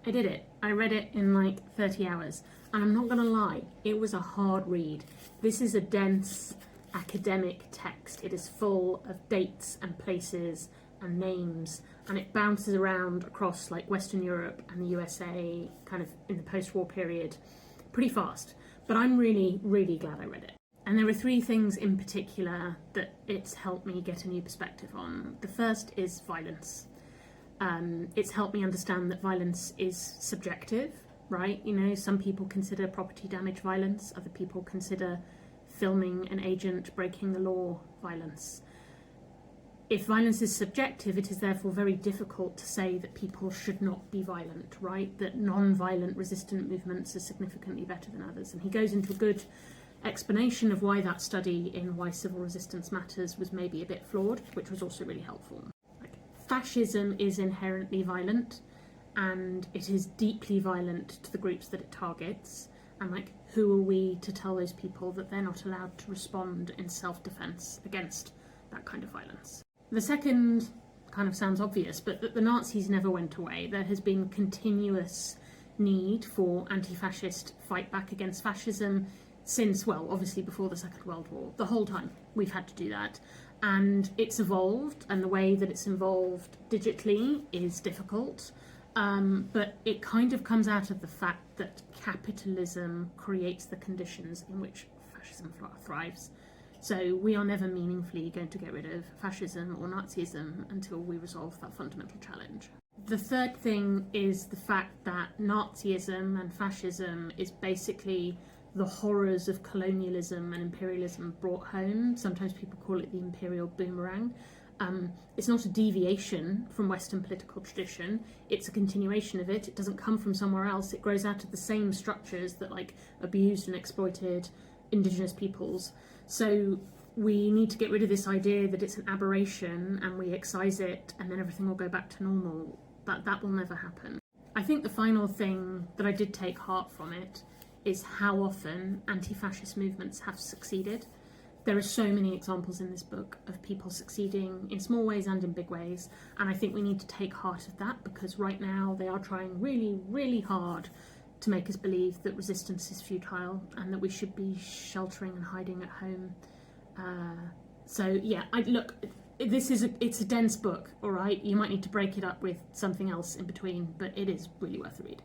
I did it. I read it in like 30 hours. And I'm not going to lie, it was a hard read. This is a dense academic text. It is full of dates and places and names, and it bounces around across like Western Europe and the USA kind of in the post-war period pretty fast. But I'm really, really glad I read it. And there are three things in particular that it's helped me get a new perspective on. The first is violence. It's helped me understand that violence is subjective, right? You know, some people consider property damage violence, other people consider filming an agent breaking the law violence. If violence is subjective, it is therefore very difficult to say that people should not be violent, right? That non-violent resistant movements are significantly better than others. And he goes into a good explanation of why that study in Why Civil Resistance Matters was maybe a bit flawed, which was also really helpful. Fascism is inherently violent, and it is deeply violent to the groups that it targets. And like, who are we to tell those people that they're not allowed to respond in self-defense against that kind of violence? The second kind of sounds obvious, but that the Nazis never went away. There has been continuous need for anti-fascist fight back against fascism since, well, obviously before the Second World War. The whole time we've had to do that. And it's evolved, and the way that it's evolved digitally is difficult. But it kind of comes out of the fact that capitalism creates the conditions in which fascism thrives. So we are never meaningfully going to get rid of fascism or Nazism until we resolve that fundamental challenge. The third thing is the fact that Nazism and fascism is basically the horrors of colonialism and imperialism brought home. Sometimes people call it the imperial boomerang. It's not a deviation from Western political tradition. It's a continuation of it. It doesn't come from somewhere else. It grows out of the same structures that like abused and exploited indigenous peoples. So we need to get rid of this idea that it's an aberration and we excise it and then everything will go back to normal. That will never happen. I think the final thing that I did take heart from it is how often anti-fascist movements have succeeded. There are so many examples in this book of people succeeding in small ways and in big ways, and I think we need to take heart of that, because right now they are trying really, really hard to make us believe that resistance is futile and that we should be sheltering and hiding at home. So yeah, it's a dense book, all right? You might need to break it up with something else in between, but it is really worth a read.